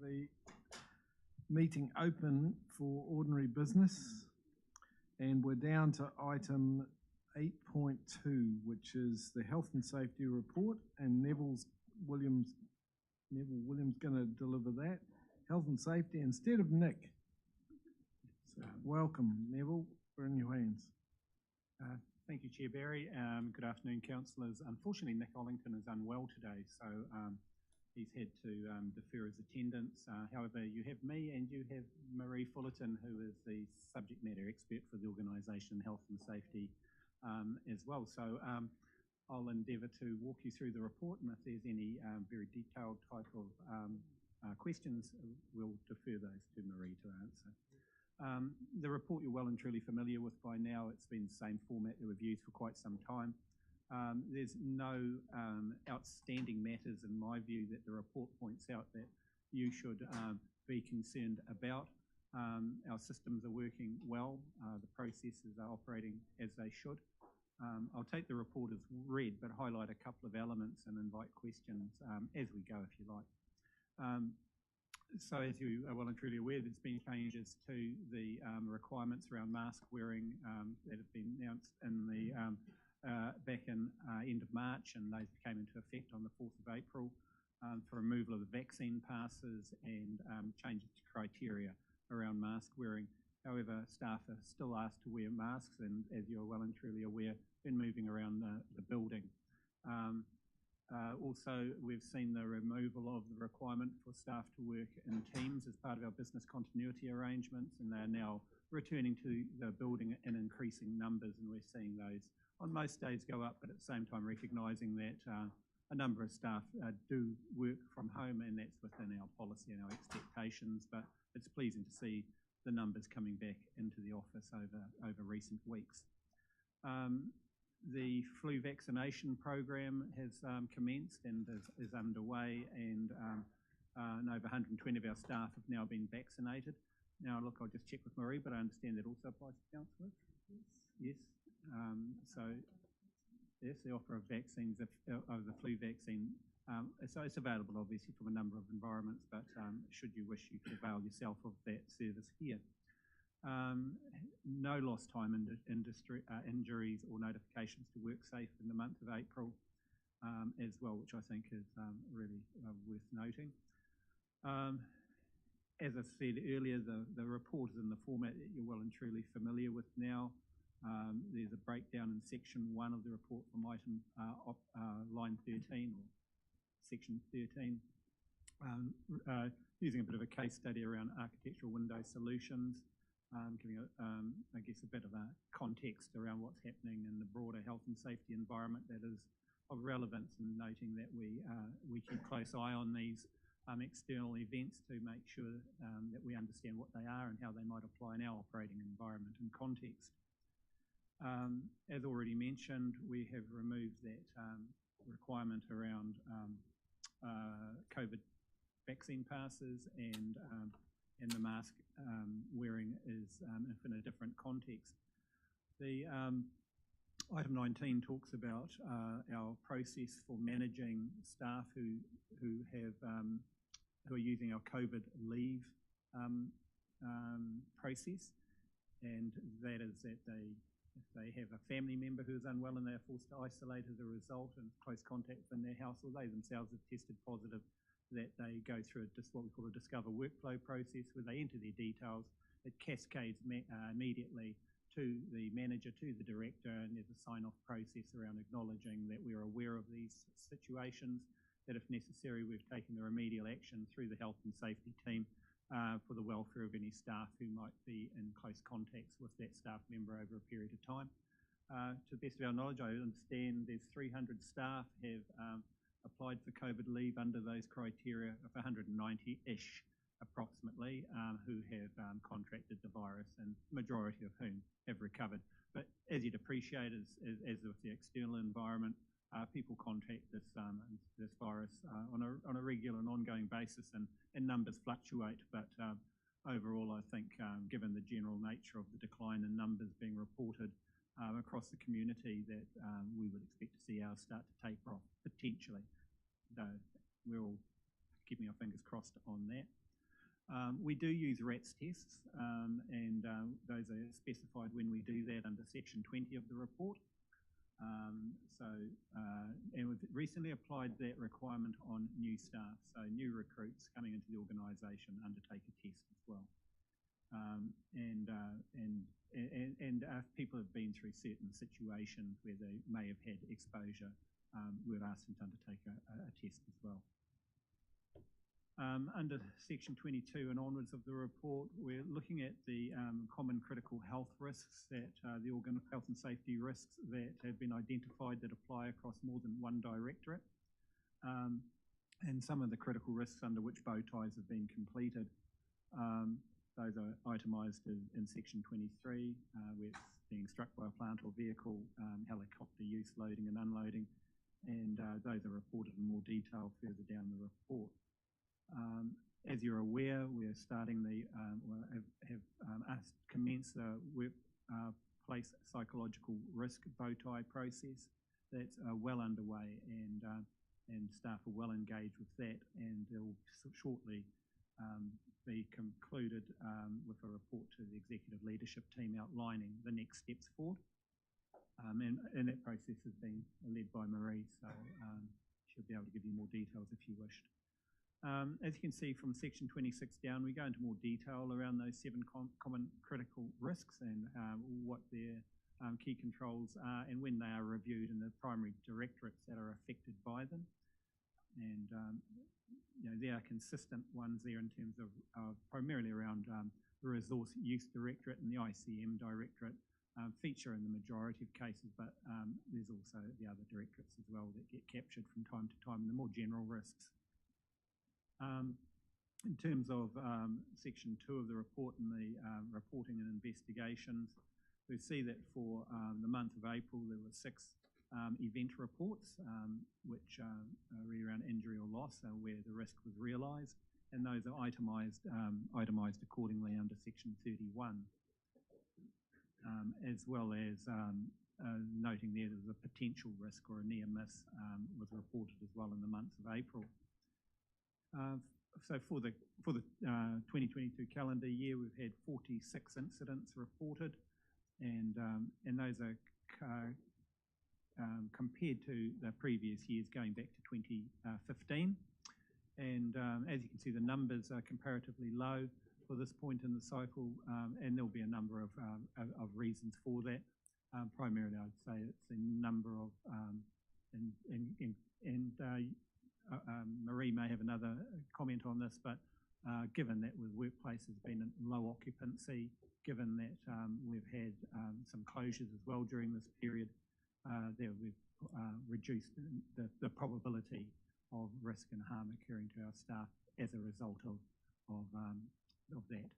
the meeting open for ordinary business, and we're down to item 8.2, which is the health and safety report, and Neville Williams going to deliver that health and safety instead of Nick. So welcome, Neville. We're in your hands. Thank you, Chair Barry. Good afternoon, councillors. Unfortunately, Nick Ollington is unwell today, so he's had to defer his attendance. However, you have me and you have Marie Fullerton, who is the subject matter expert for the organisation Health and Safety as well. So I'll endeavour to walk you through the report, and if there's any very detailed type of questions, we'll defer those to Marie to answer. The report you're well and truly familiar with by now. It's been the same format that we've used for quite some time. There's no outstanding matters, in my view, that the report points out that you should be concerned about. Our systems are working well. The processes are operating as they should. I'll take the report as read, but highlight a couple of elements and invite questions as we go, if you like. So as you are well and truly aware, there's been changes to the requirements around mask wearing that have been announced in the back in end of March, and those came into effect on the 4th of April for removal of the vaccine passes and changes to criteria around mask wearing. However, staff are still asked to wear masks, and as you're well and truly aware, been moving around the building. Also, we've seen the removal of the requirement for staff to work in teams as part of our business continuity arrangements, and they're now returning to the building in increasing numbers, and we're seeing those on most days go up, but at the same time recognising that a number of staff do work from home, and that's within our policy and our expectations, but it's pleasing to see the numbers coming back into the office over recent weeks. The flu vaccination program has commenced and is underway, and over 120 of our staff have now been vaccinated. Now, look, I'll just check with Marie, but I understand that also applies to councillors? Yes. So, yes, the offer of vaccines, of the flu vaccine, so it's available obviously from a number of environments, but should you wish, you can avail yourself of that service here. No lost time injuries or notifications to WorkSafe in the month of April as well, which I think is really worth noting. As I said earlier, the report is in the format that you're well and truly familiar with now. There's a breakdown in section 1 of the report from item line 13 or section 13, using a bit of a case study around architectural window solutions. Giving, I guess, a bit of a context around what's happening in the broader health and safety environment that is of relevance, and noting that we keep close eye on these external events to make sure that we understand what they are and how they might apply in our operating environment and context. As already mentioned, we have removed that requirement around COVID vaccine passes, and the mask wearing is in a different context. The item 19 talks about our process for managing staff who are using our COVID leave process, and that is that if they have a family member who is unwell and they are forced to isolate as a result and close contact within their household, they themselves have tested positive, that they go through what we call a discover workflow process, where they enter their details. It cascades immediately to the manager, to the director, and there's a sign-off process around acknowledging that we're aware of these situations, that if necessary we've taken the remedial action through the health and safety team for the welfare of any staff who might be in close contacts with that staff member over a period of time. To the best of our knowledge, I understand there's 300 staff have applied for COVID leave under those criteria, of 190-ish approximately, who have contracted the virus, and majority of whom have recovered. But as you'd appreciate, as with the external environment, people contract this virus on a regular and ongoing basis, and numbers fluctuate. But overall, I think, given the general nature of the decline in numbers being reported across the community, that we would expect to see ours start to taper off, potentially. Though we're all keeping our fingers crossed on that. We do use RATS tests, and those are specified when we do that under section 20 of the report. And we've recently applied that requirement on new staff, so new recruits coming into the organisation undertake a test as well. And if people have been through certain situations where they may have had exposure, we've asked them to undertake a test as well. Under section 22 and onwards of the report, we're looking at the common critical health risks that the health and safety risks that have been identified that apply across more than one directorate, and some of the critical risks under which bow ties have been completed. Those are itemised in section 23, where it's being struck by a plant or vehicle, helicopter use, loading and unloading, and those are reported in more detail further down the report. As you're aware, we're starting commenced the workplace psychological risk bow tie process. That's well underway, and staff are well engaged with that, and it will shortly be concluded with a report to the executive leadership team outlining the next steps forward. And that process has been led by Marie, so she'll be able to give you more details if you wished. As you can see from section 26 down, we go into more detail around those 7 common critical risks and what their key controls are and when they are reviewed in the primary directorates that are affected by them. And there are consistent ones there in terms of primarily around the Resource Use Directorate and the ICM Directorate feature in the majority of cases, but there's also the other directorates as well that get captured from time to time, the more general risks. In terms of section 2 of the report and the reporting and investigations, we see that for the month of April there were 6 event reports, which are really around injury or loss, where the risk was realised, and those are itemised accordingly under section 31, as well as noting there there's a potential risk or a near miss was reported as well in the month of April. So for the 2022 calendar year, we've had 46 incidents reported, and those are compared to the previous years going back to 2015. And as you can see, the numbers are comparatively low for this point in the cycle, and there'll be a number of reasons for that. Primarily, I'd say it's a number of Marie may have another comment on this, but given that the workplace has been in low occupancy, given that we've had some closures as well during this period, we've reduced the probability of risk and harm occurring to our staff as a result of that.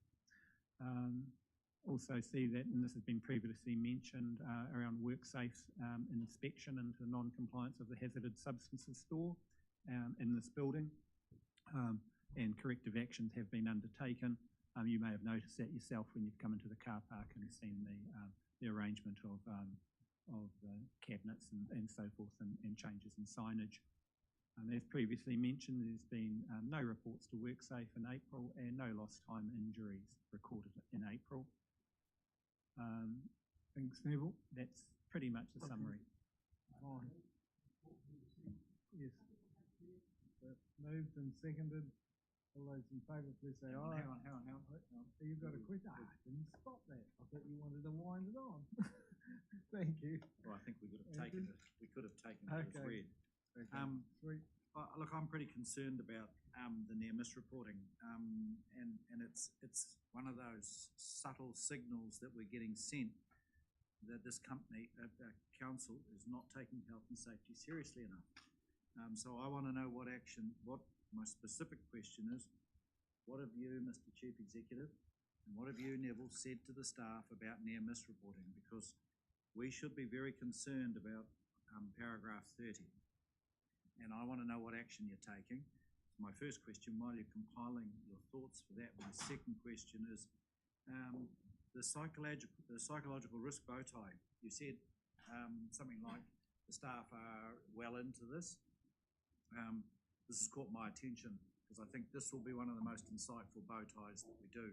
Also see that, and this has been previously mentioned, around WorkSafe inspection into non-compliance of the hazardous substances store in this building, and corrective actions have been undertaken. You may have noticed that yourself when you've come into the car park and seen the arrangement of the cabinets and so forth, and changes in signage. As previously mentioned, there's been no reports to WorkSafe in April and no lost time injuries recorded in April. Thanks, Neville. That's pretty much the summary. Fine. Yes. Moved and seconded. All those in favour, please say aye. Hang on. You've got a question? I didn't spot that. I thought you wanted to wind it on. Thank you. Well, I think we could have taken it. We could have taken it as read. Okay. Sweet. Look, I'm pretty concerned about the near miss reporting, and it's one of those subtle signals that we're getting sent that this council is not taking health and safety seriously enough. So I want to know what my specific question is, what have you, Mr. Chief Executive, and what have you, Neville, said to the staff about near miss reporting? Because we should be very concerned about paragraph 30. And I want to know what action you're taking. My first question, while you're compiling your thoughts for that, my second question is the psychological risk bow tie. You said something like the staff are well into this. This has caught my attention because I think this will be one of the most insightful bow ties that we do.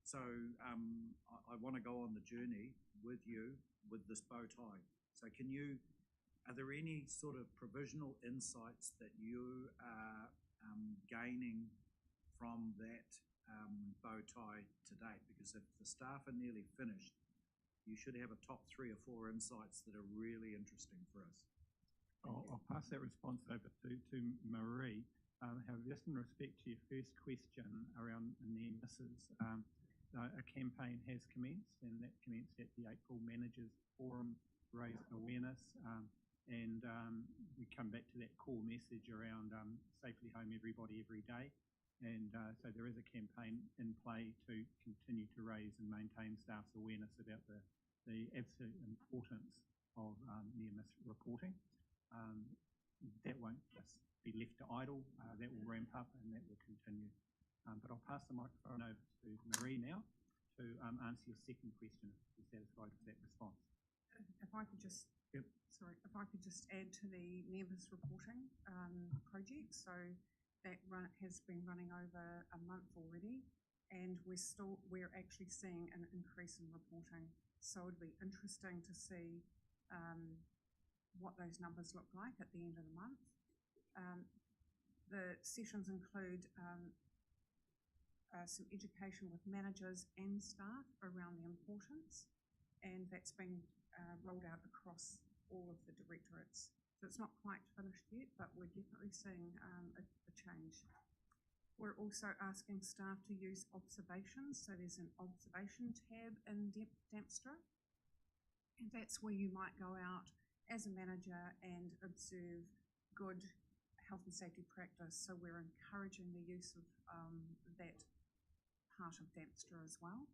So I want to go on the journey with you with this bow tie. So are there any sort of provisional insights that you are gaining from that bow tie to date? Because if the staff are nearly finished, you should have a top 3 or 4 insights that are really interesting for us. I'll pass that response over to Marie. However, just in respect to your first question around near misses, a campaign has commenced, and that commenced at the April Managers Forum, raise awareness, and we come back to that core message around safely home everybody every day. And so there is a campaign in play to continue to raise and maintain staff's awareness about the absolute importance of near-miss reporting. That won't just be left to idle, that will ramp up and that will continue. But I'll pass the microphone over to Marie now to answer your second question, if you're satisfied with that response. If I could just, Yep. Sorry, if I could just add to the near-miss reporting project. So that has been running over a month already, and we're actually seeing an increase in reporting. So it'd be interesting to see what those numbers look like at the end of the month. The sessions include some education with managers and staff around the importance, and that's been rolled out across all of the directorates. So it's not quite finished yet, but we're definitely seeing a change. We're also asking staff to use observations. So there's an observation tab in Dempster, and that's where you might go out as a manager and observe good health and safety practice. So we're encouraging the use of that part of Dempster as well.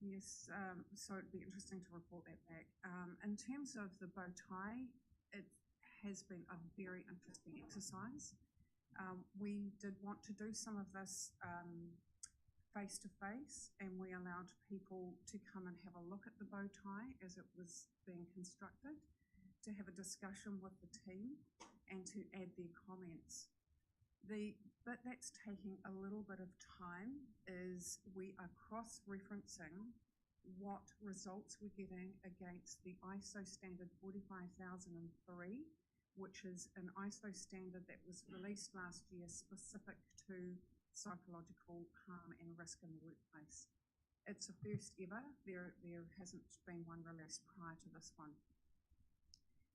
Yes, so it'd be interesting to report that back. In terms of the bow tie, it has been a very interesting exercise. We did want to do some of this face-to-face, and we allowed people to come and have a look at the bow tie as it was being constructed, to have a discussion with the team and to add their comments. The bit that's taking a little bit of time is we are cross-referencing what results we're getting against the ISO standard 45003, which is an ISO standard that was released last year specific to psychological harm and risk in the workplace. It's a first ever. There hasn't been one released prior to this one.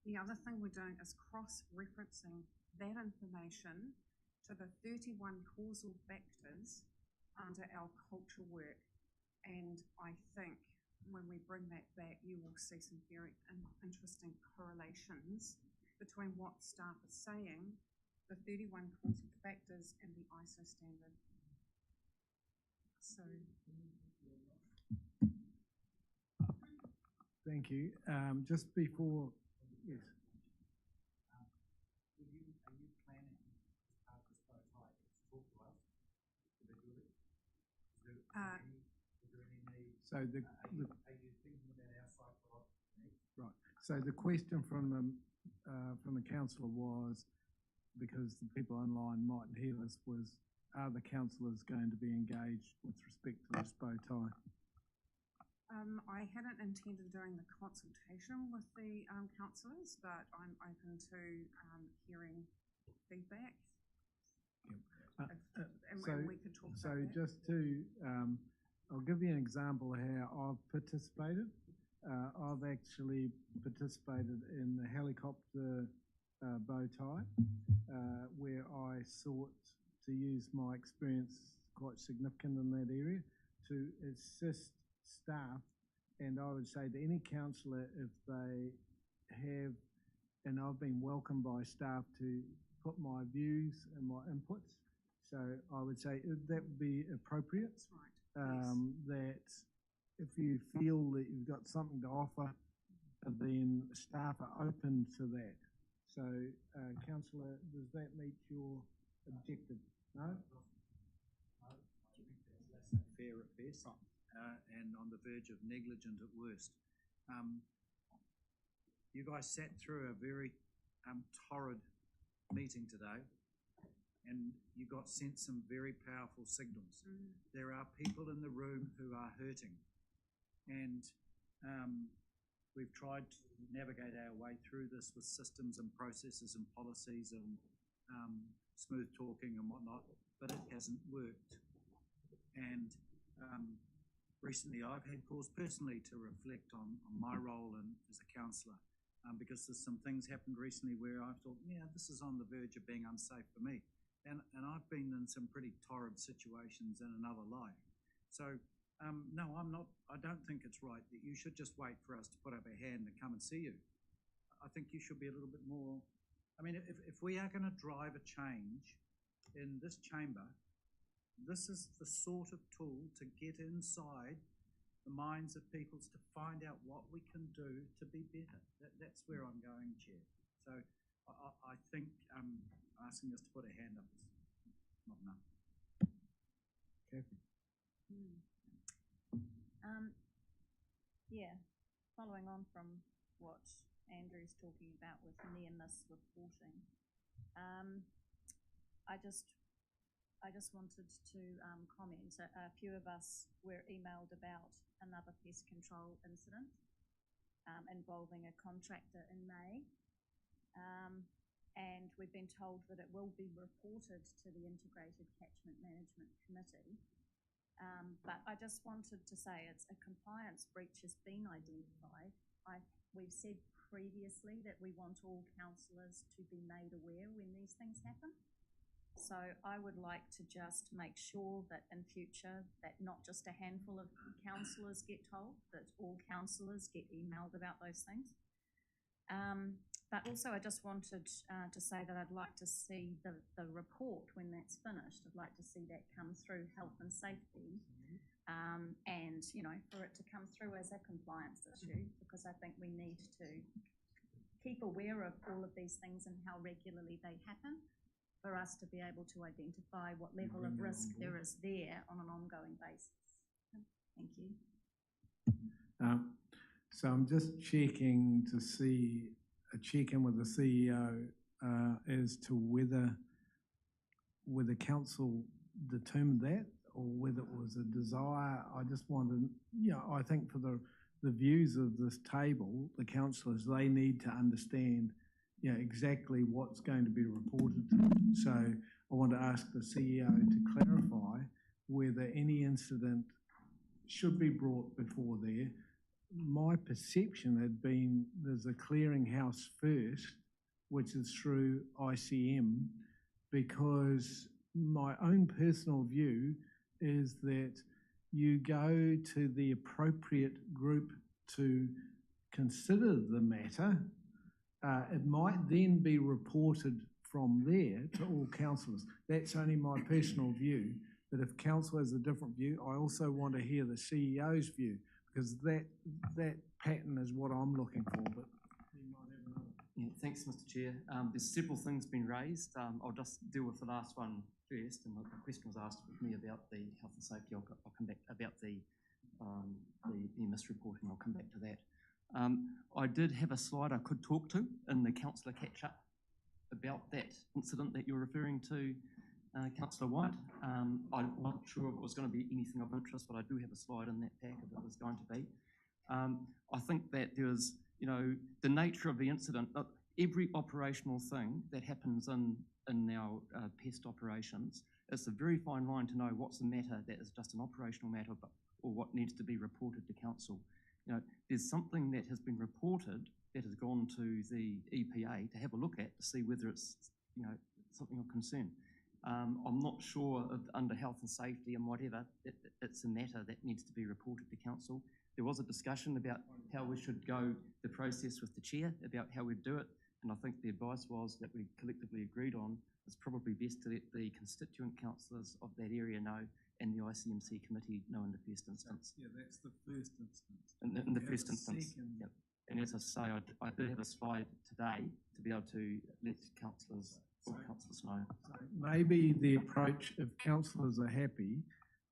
The other thing we're doing is cross-referencing that information to the 31 causal factors under our culture work. And I think when we bring that back, you will see some very interesting correlations between what staff are saying, the 31 causal factors and the ISO standard. So. Thank you. Just before, yes. Are you planning as part of this bow tie to talk to us individually? Is there any need? So are you thinking about our psychological needs? Right. So the question from the councillor was, because the people online mightn't hear this, was, are the councillors going to be engaged with respect to this bow tie? I hadn't intended doing the consultation with the councillors, but I'm open to hearing feedback. Yep. And we could talk about so that. just to, I'll give you an example of how I've participated. I've actually participated in the helicopter bow tie, where I sought to use my experience, quite significant in that area, to assist staff. And I would say to any councillor, if they have, and I've been welcomed by staff to put my views and my inputs, so I would say that would be appropriate. That's right. Yes. That if you feel that you've got something to offer, then staff are open to that. So, councillor, does that meet your objective? No? No, I think that's less than fair at best, and on the verge of negligent at worst. You guys sat through a very torrid meeting today. and you got sent some very powerful signals. There are people in the room who are hurting, and we've tried to navigate our way through this with systems and processes and policies and smooth talking and whatnot, but it hasn't worked. And recently I've had cause personally to reflect on my role as a councillor, because there's some things happened recently where I thought, yeah, this is on the verge of being unsafe for me. And I've been in some pretty torrid situations in another life. So no, I don't think it's right that you should just wait for us to put up a hand and come and see you. I think you should be a little bit more, I mean, if we are going to drive a change in this chamber, this is the sort of tool to get inside the minds of people to find out what we can do to be better. That's where I'm going, Chair. So I think asking us to put a hand up is not enough. Kathy. Yeah, following on from what Andrew's talking about with near-miss reporting, I just wanted to comment. A few of us were emailed about another pest control incident involving a contractor in May, and we've been told that it will be reported to the Integrated Catchment Management Committee. But I just wanted to say it's a compliance breach has been identified. We've said previously that we want all councillors to be made aware when these things happen. So I would like to just make sure that in future that not just a handful of councillors get told, that all councillors get emailed about those things. But also I just wanted to say that I'd like to see the report when that's finished. I'd like to see that come through health and safety, and, you know, for it to come through as a compliance issue, because I think we need to keep aware of all of these things and how regularly they happen, for us to be able to identify what level of risk there is there on an ongoing basis. Thank you. So I'm just checking to see, a check-in with the CEO as to whether council determined that or whether it was a desire. I just wanted, you know, I think for the views of this table, the councillors, they need to understand, you know, exactly what's going to be reported to them. So I want to ask the CEO to clarify whether any incident should be brought before there. My perception had been there's a clearinghouse first, which is through ICM, because my own personal view is that you go to the appropriate group to consider the matter. It might then be reported from there to all councillors. That's only my personal view, but if council has a different view, I also want to hear the CEO's view, because that pattern is what I'm looking for, but you might have another. Yeah, thanks, Mr. Chair. There's several things been raised. I'll just deal with the last one first, and the question was asked with me about the health and safety. I'll come back about the misreporting. I'll come back to that. I did have a slide I could talk to in the councillor catch-up about that incident that you're referring to, Councillor White. I'm not sure if it was going to be anything of interest, but I do have a slide in that pack if it was going to be. I think that there was, you know, the nature of the incident. Every operational thing that happens in our pest operations, it's a very fine line to know what's the matter that is just an operational matter, or what needs to be reported to council. You know, there's something that has been reported that has gone to the EPA to have a look at to see whether it's, you know, something of concern. I'm not sure if under health and safety and whatever, it's a matter that needs to be reported to council. There was a discussion about how we should go the process with the chair about how we'd do it, and I think the advice was that we collectively agreed on it's probably best to let the constituent councillors of that area know and the ICMC committee know in the first instance. Yeah, that's the first instance. In the first instance, yep. And as I say, I did have a slide today to be able to let councillors know. So maybe the approach, if councillors are happy,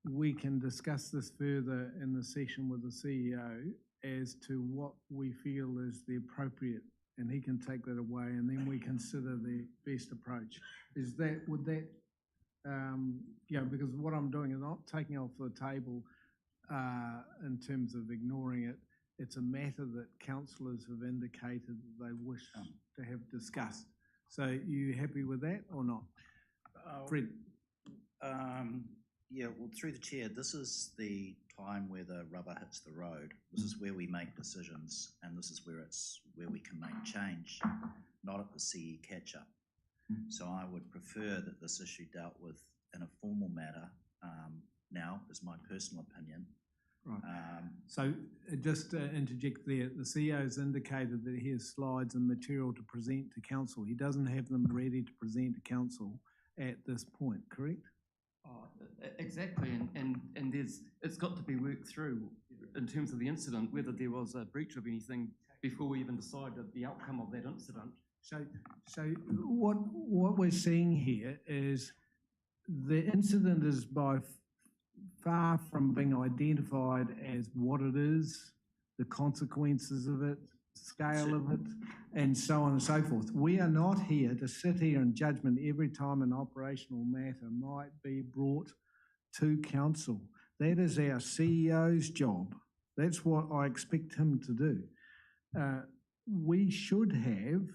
we can discuss this further in the session with the CEO as to what we feel is the appropriate, and he can take that away, and then we consider the best approach. Would that because what I'm doing is not taking off the table in terms of ignoring it. It's a matter that councillors have indicated that they wish to have discussed. So you happy with that or not? Fred? Yeah, well, through the chair, this is the time where the rubber hits the road. This is where we make decisions, and this is where we can make change, not at the CE catch-up. So I would prefer that this issue dealt with in a formal matter now, is my personal opinion. Right. So just to interject there, the CEO's indicated that he has slides and material to present to council. He doesn't have them ready to present to council at this point, correct? Exactly, and it's got to be worked through in terms of the incident, whether there was a breach of anything before we even decided the outcome of that incident. So what we're seeing here is the incident is by far from being identified as what it is, the consequences of it, scale of it, and so on and so forth. We are not here to sit here in judgment every time an operational matter might be brought to council. That is our CEO's job. That's what I expect him to do. We should have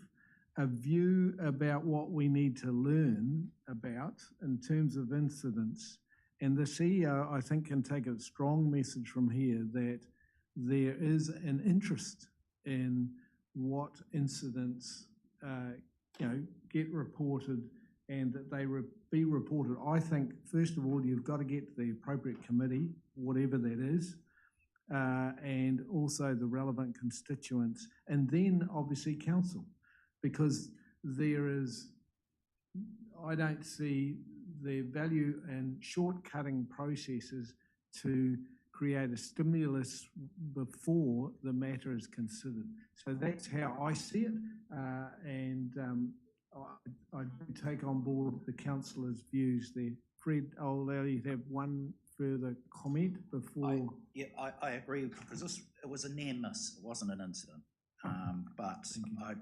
a view about what we need to learn about in terms of incidents. And the CEO, I think, can take a strong message from here that there is an interest in what incidents, get reported and that they be reported. I think, first of all, you've got to get to the appropriate committee, whatever that is, and also the relevant constituents, and then obviously council, because I don't see the value in shortcutting processes to create a stimulus before the matter is considered. So that's how I see it, and I take on board the councillors' views there. Fred, I'll allow you to have one further comment before. I agree, because it was a near miss. It wasn't an incident. But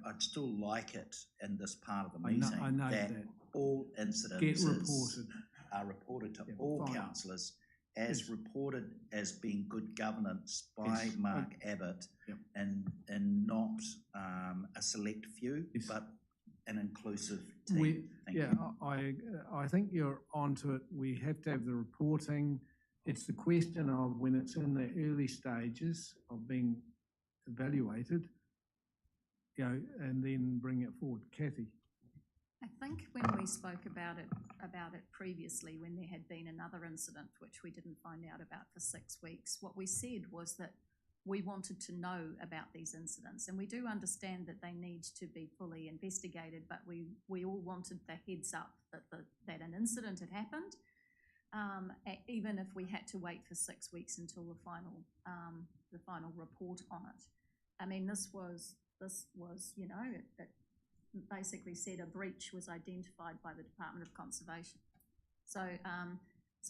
I'd still like it in this part of the meeting I know that all incidents are reported to all councillors as reported as being good governance by Mark Abbott, and not a select few, but an inclusive team. I think you're onto it. We have to have the reporting. It's the question of when it's in the early stages of being evaluated, and then bring it forward. Kathy? I think when we spoke about it previously, when there had been another incident which we didn't find out about for 6 weeks, what we said was that we wanted to know about these incidents, and we do understand that they need to be fully investigated, but we all wanted the heads up that an incident had happened, even if we had to wait for 6 weeks until the final report on it. I mean, this was it basically said a breach was identified by the Department of Conservation. So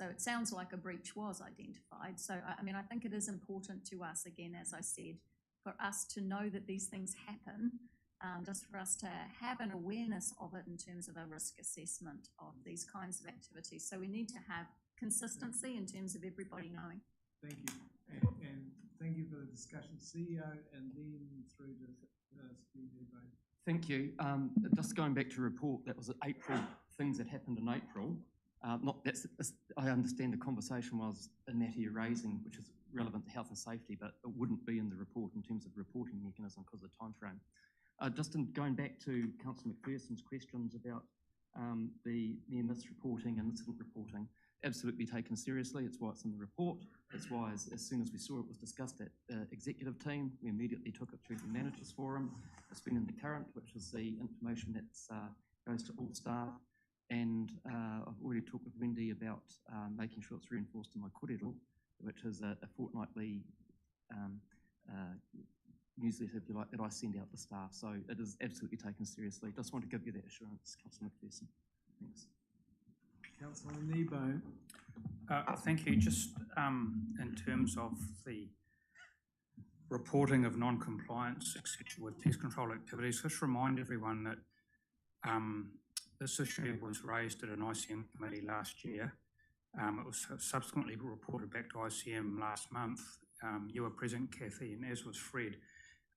it sounds like a breach was identified. So, I mean, I think it is important to us, again, as I said, for us to know that these things happen, just for us to have an awareness of it in terms of a risk assessment of these kinds of activities. So we need to have consistency in terms of everybody knowing. Thank you. And thank you for the discussion, CEO, and then through to Steve. Thank you. Just going back to report, that was April, things that happened in April. I understand the conversation was in that you're raising, which is relevant to health and safety, but it wouldn't be in the report in terms of reporting mechanism because of the time frame. Just in going back to Councillor McPherson's questions about the near-miss reporting and incident reporting, absolutely taken seriously. It's why it's in the report. It's why as soon as we saw it was discussed at the executive team, we immediately took it through the managers forum. It's been in the current, which is the information that goes to all staff. And I've already talked with Wendy about making sure it's reinforced in my kōrero, which is a fortnightly newsletter, if you like, that I send out to staff. So it is absolutely taken seriously. Just want to give you that assurance, Councillor McPherson. Thanks. Councillor Nebo. Thank you. Just in terms of the reporting of non-compliance, etc., with pest control activities, just remind everyone that this issue was raised at an ICM committee last year. It was subsequently reported back to ICM last month. You were present, Kathy, and as was Fred,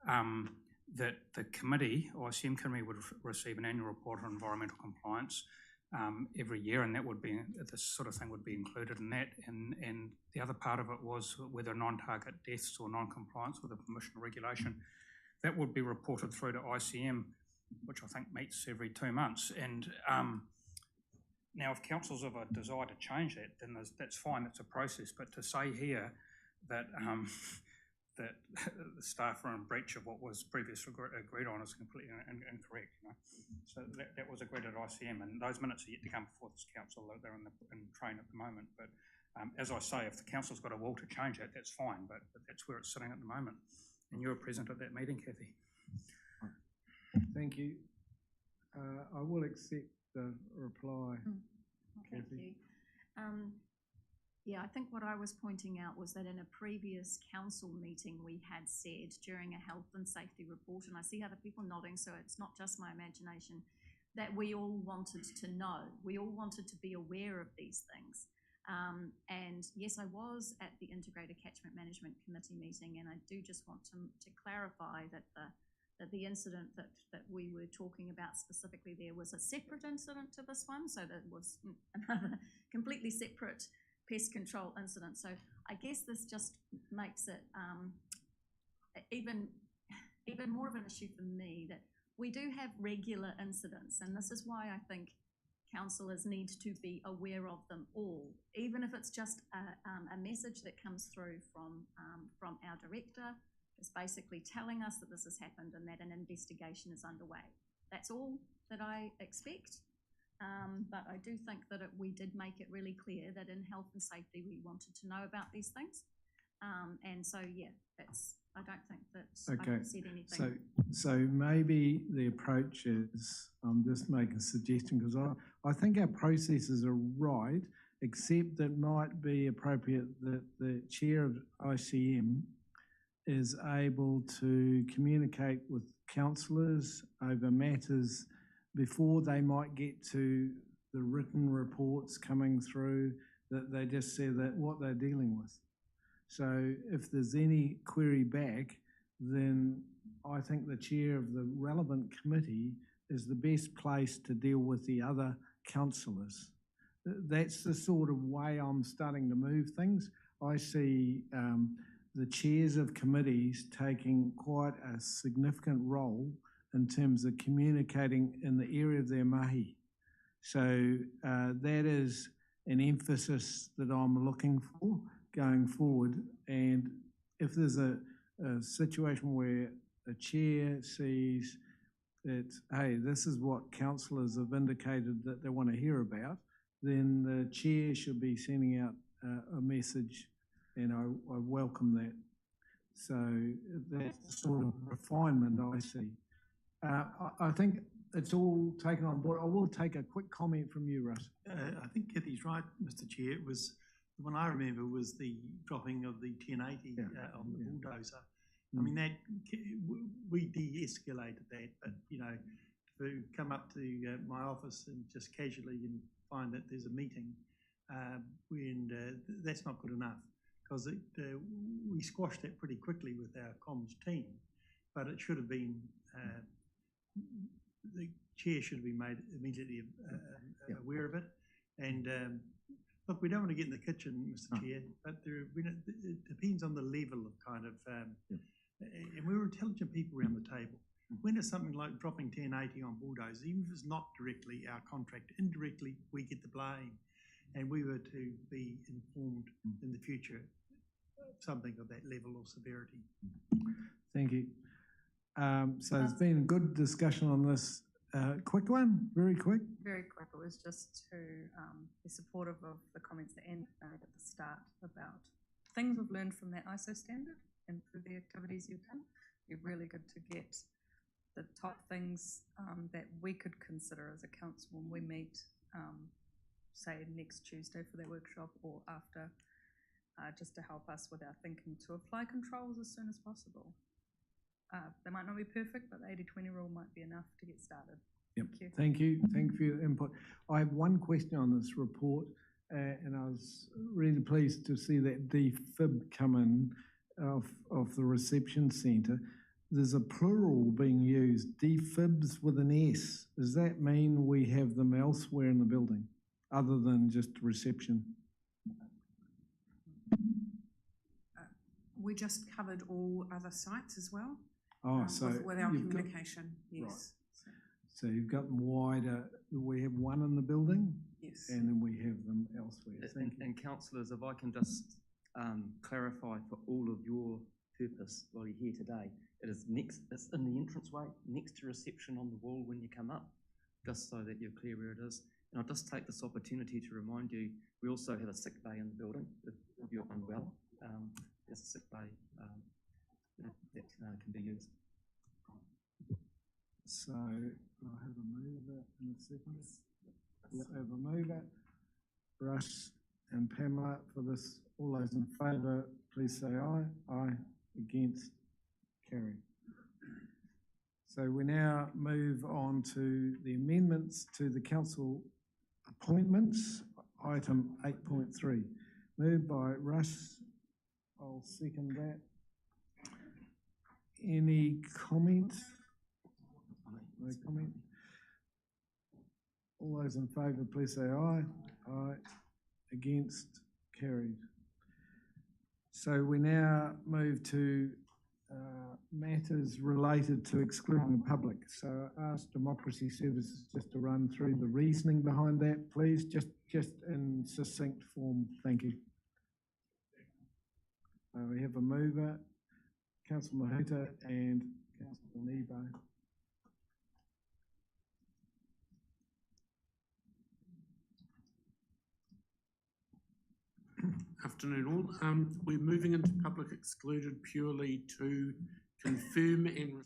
that the committee, ICM committee, would receive an annual report on environmental compliance every year, and that would be, this sort of thing would be included in that. And the other part of it was whether non-target deaths or non-compliance with a permission or regulation, that would be reported through to ICM, which I think meets every 2 months. And now if councils have a desire to change that, then that's fine, it's a process. But to say here that that the staff are in breach of what was previously agreed on is completely incorrect. You know? So that was agreed at ICM, and those minutes are yet to come before this council. They're in train at the moment. But as I say, if the council's got a will to change it, that's fine. But that's where it's sitting at the moment. And you were present at that meeting, Kathy. Thank you. I will accept the reply. Thank you. Yeah, I think what I was pointing out was that in a previous council meeting we had said during a health and safety report, and I see other people nodding, so it's not just my imagination, that we all wanted to know. We all wanted to be aware of these things. And yes, I was at the Integrated Catchment Management Committee meeting, and I do just want to clarify that the incident that we were talking about specifically there was a separate incident to this one, so that was another completely separate pest control incident. So I guess this just makes it even more of an issue for me that we do have regular incidents, and this is why I think councillors need to be aware of them all, even if it's just a message that comes through from our director, just basically telling us that this has happened and that an investigation is underway. That's all that I expect. But I do think that we did make it really clear that in health and safety we wanted to know about these things. And so, yeah, I don't think that I've said anything. So maybe the approach is, I'm just making a suggestion, because I think our processes are right, except it might be appropriate that the chair of ICM is able to communicate with councillors over matters before they might get to the written reports coming through, that they just say that what they're dealing with. So if there's any query back, then I think the chair of the relevant committee is the best place to deal with the other councillors. That's the sort of way I'm starting to move things. I see the chairs of committees taking quite a significant role in terms of communicating in the area of their mahi. So that is an emphasis that I'm looking for going forward. And if there's a situation where a chair sees that, hey, this is what councillors have indicated that they want to hear about, then the chair should be sending out a message, and I welcome that. So that's the sort of refinement I see. I think it's all taken on board. I will take a quick comment from you, Russ. I think Kathy's right, Mr. Chair. It was, the one I remember was the dropping of the 1080 on the bulldozer. I mean, that we de-escalated that, but you know, to come up to my office and just casually and find that there's a meeting, that's not good enough, because we squashed that pretty quickly with our comms team, but it should have been, the chair should have been made immediately aware of it. And look, we don't want to get in the kitchen, Mr. Chair, but it depends on the level of kind of, and we're intelligent people around the table. When it's something like dropping 1080 on bulldozers, even if it's not directly our contract, indirectly we get the blame, and we were to be informed in the future something of that level of severity. Thank you. So there's been a good discussion on this. Quick one, very quick. Very quick. It was just to be supportive of the comments that Andy made at the start about things we've learned from that ISO standard and through the activities you've done. It'd be really good to get the top things that we could consider as a council when we meet, say next Tuesday for that workshop or after, just to help us with our thinking to apply controls as soon as possible. They might not be perfect, but the 80-20 rule might be enough to get started. Yep. Thank you. Thank you for your input. I have one question on this report, and I was really pleased to see that defib come in of the reception centre. There's a plural being used, defibs with an S. Does that mean we have them elsewhere in the building, other than just reception? We just covered all other sites as well. Oh, so with our you've got- communication, yes. So you've got them wider, we have one in the building, Yes. and then we have them elsewhere. Thank you. And councillors, if I can just clarify for all of your purpose while you're here today, it's in the entranceway, next to reception on the wall when you come up, just so that you're clear where it is. And I'll just take this opportunity to remind you, we also have a sick bay in the building, if you're unwell. There's a sick bay that can be used. So I'll have a mover in a second. Yep, have a mover. Russ and Pamela for this. All those in favour, please say aye. Aye. Against? Carry. So we now move on to the amendments to the council appointments, item 8.3. Moved by Russ. I'll second that. Any comment? No comment. All those in favour, please say aye. Aye. Against? Carried. So we now move to matters related to excluding the public. So I ask Democracy Services just to run through the reasoning behind that, please, just in succinct form. Thank you. We have a mover, Councillor Mahuta and Councillor Nebo. Afternoon all. We're moving into public excluded purely to confirm and